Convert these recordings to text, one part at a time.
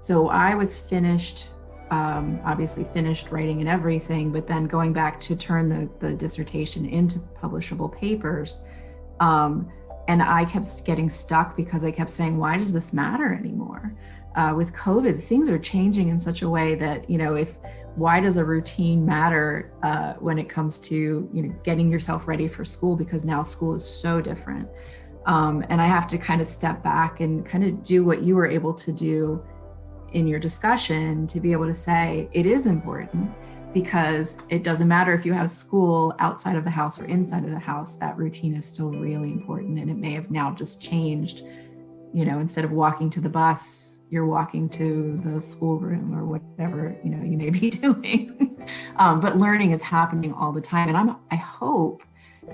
So I was finished, obviously finished writing and everything, but then going back to turn the dissertation into publishable papers. And I kept getting stuck because I kept saying, why does this matter anymore? With COVID, things are changing in such a way that, why does a routine matter when it comes to, getting yourself ready for school? Because now school is so different. And I have to kind of step back and kind of do what you were able to do in your discussion, to be able to say it is important, because it doesn't matter if you have school outside of the house or inside of the house, that routine is still really important. And it may have now just changed, instead of walking to the bus, you're walking to the schoolroom or whatever, you may be doing. But learning is happening all the time. And I hope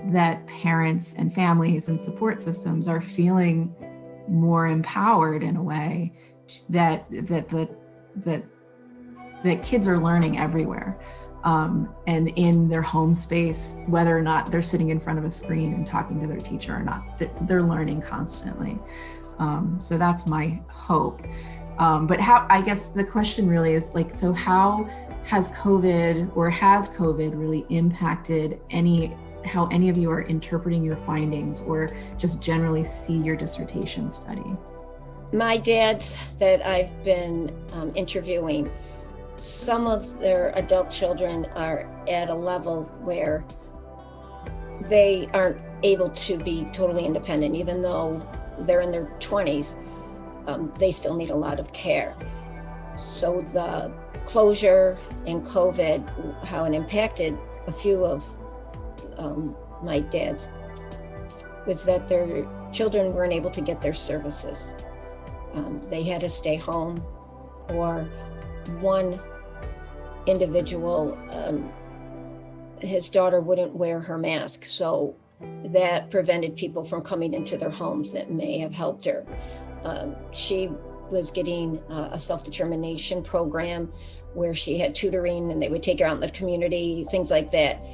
that parents and families and support systems are feeling more empowered in a way that kids are learning everywhere, and in their home space, whether or not they're sitting in front of a screen and talking to their teacher or not, they're learning constantly. So that's my hope. But I guess the question really is so how has COVID really impacted how any of you are interpreting your findings, or just generally see your dissertation study? My dads that I've been interviewing, some of their adult children are at a level where they aren't able to be totally independent, even though they're in their 20s. They still need a lot of care. So the closure and COVID, how it impacted a few of my dads, was that their children weren't able to get their services. They had to stay home, or one individual, his daughter wouldn't wear her mask, so that prevented people from coming into their homes that may have helped her. She was getting a self-determination program where she had tutoring and they would take her out in the community, things like that.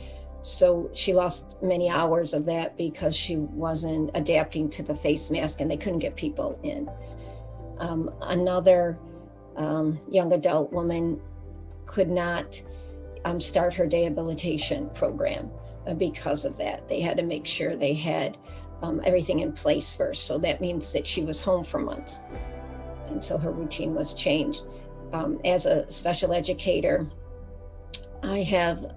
So she lost many hours of that because she wasn't adapting to the face mask and they couldn't get people in. Another young adult woman could not start her rehabilitation program because of that. They had to make sure they had everything in place first. So that means that she was home for months. And so her routine was changed. As a special educator, I have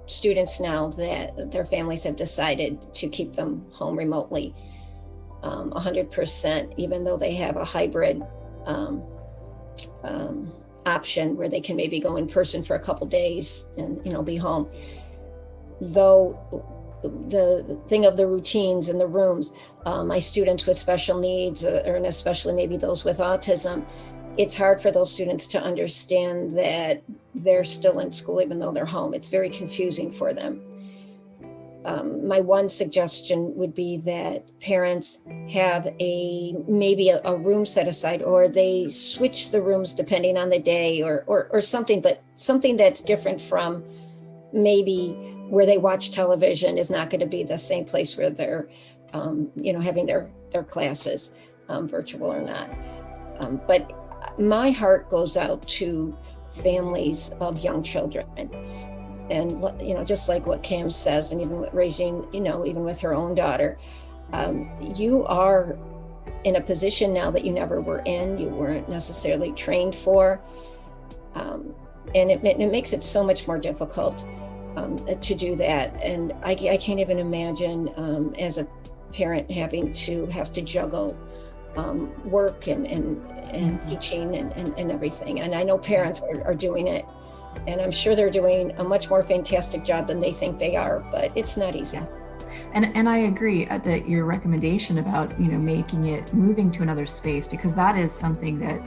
students now that their families have decided to keep them home remotely. 100%, even though they have a hybrid option where they can maybe go in person for a couple days and be home. Though the thing of the routines in the rooms, my students with special needs, and especially maybe those with autism, it's hard for those students to understand that they're still in school even though they're home. It's very confusing for them. My one suggestion would be that parents have maybe a room set aside, or they switch the rooms depending on the day or something, but something that's different from maybe where they watch television is not going to be the same place where they're, having their classes, virtual or not. But my heart goes out to families of young children. And, just like what Cam says, and even with raising, even with her own daughter, you are in a position now that you never were in, you weren't necessarily trained for. And it makes it so much more difficult to do that. And I can't even imagine as a parent having to juggle work and teaching and everything. And I know parents are doing it. And I'm sure they're doing a much more fantastic job than they think they are, but it's not easy. Yeah. And I agree that your recommendation about, moving to another space, because that is something that,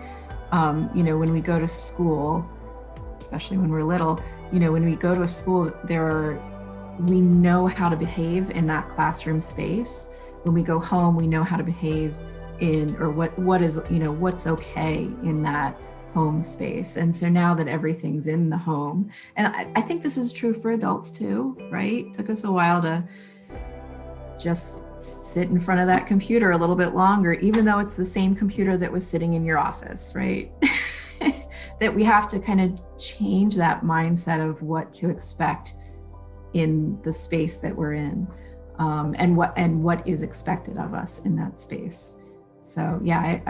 when we go to school, especially when we're little, when we go to a school, we know how to behave in that classroom space. When we go home, we know how to behave or what is, what's okay in that home space. And so now that everything's in the home, and I think this is true for adults too, right? It took us a while to just sit in front of that computer a little bit longer, even though it's the same computer that was sitting in your office, right? that we have to kind of change that mindset of what to expect in the space that we're in, and what is expected of us in that space. So yeah,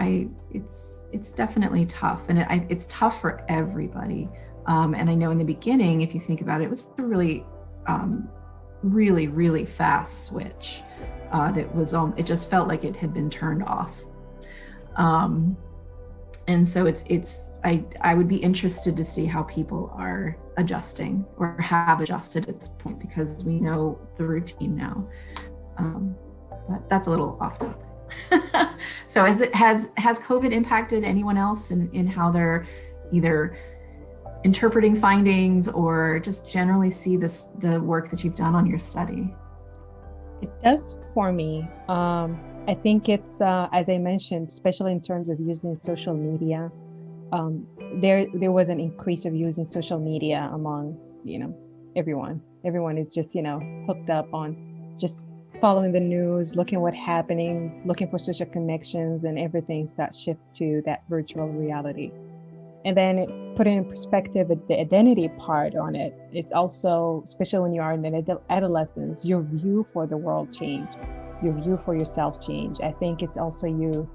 it's definitely tough, and it's tough for everybody. And I know in the beginning, if you think about it, it was a really, really fast switch. It just felt like it had been turned off. And so I would be interested to see how people are adjusting or have adjusted at this point, because we know the routine now. But that's a little off topic. So has COVID impacted anyone else in how they're either interpreting findings or just generally see the work that you've done on your study? It does for me. I think it's, as I mentioned, especially in terms of using social media, there was an increase of using social media among, everyone. Everyone is just, hooked up on just following the news, looking what's happening, looking for social connections, and everything starts shift to that virtual reality. And then it put in perspective the identity part on it. It's also, especially when you are in adolescence, your view for the world changed, your view for yourself changed. I think it's also you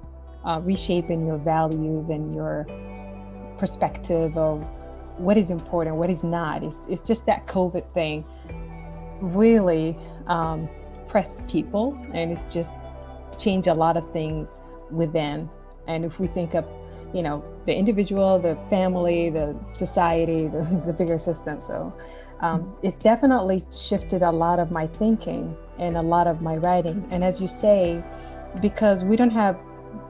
reshaping your values and your perspective of what is important, what is not. It's just that COVID thing really pressed people, and it's just changed a lot of things within. And if we think of the individual, the family, the society, the bigger system. So it's definitely shifted a lot of my thinking and a lot of my writing. And as you say, because we don't have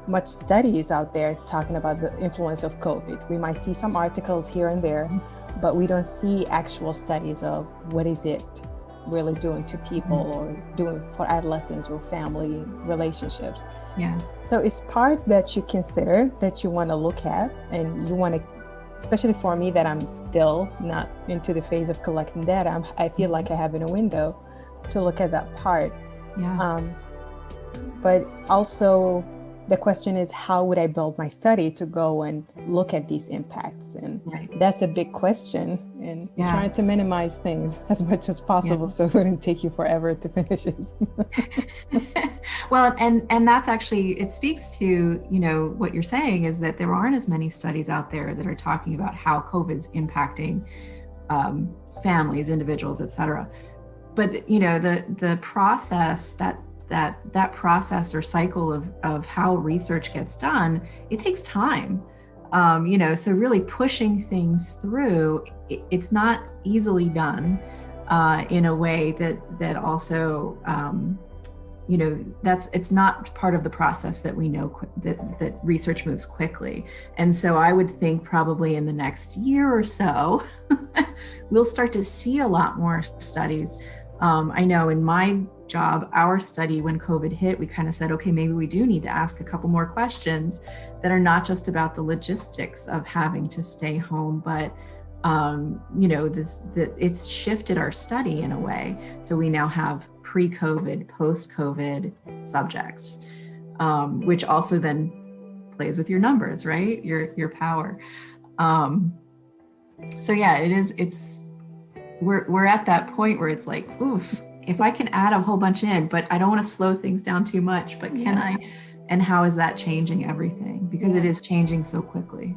much studies out there talking about the influence of COVID, we might see some articles here and there, but we don't see actual studies of what is it really doing to people or doing for adolescents or family relationships. Yeah. So it's part that you consider, that you want to look at, and you want to, especially for me that I'm still not into the phase of collecting data, I feel like I have in a window to look at that part. Yeah. But also the question is, how would I build my study to go and look at these impacts? And that's a big question. And you're trying to minimize things as much as possible so it wouldn't take you forever to finish it. Well, and that's actually, it speaks to, what you're saying is that there aren't as many studies out there that are talking about how COVID's impacting families, individuals, et cetera. But, the process that process or cycle of how research gets done, it takes time. So really pushing things through, it's not easily done in a way that also, it's not part of the process that we know that research moves quickly. And so I would think probably in the next year or so, we'll start to see a lot more studies. I know in my job, our study, when COVID hit, we kind of said, okay, maybe we do need to ask a couple more questions that are not just about the logistics of having to stay home, but it's shifted our study in a way. So we now have pre-COVID, post-COVID subjects, which also then plays with your numbers, right? Your power. So yeah, we're at that point where it's like, oof, if I can add a whole bunch in, but I don't want to slow things down too much, but can I? And how is that changing everything? Because it is changing so quickly.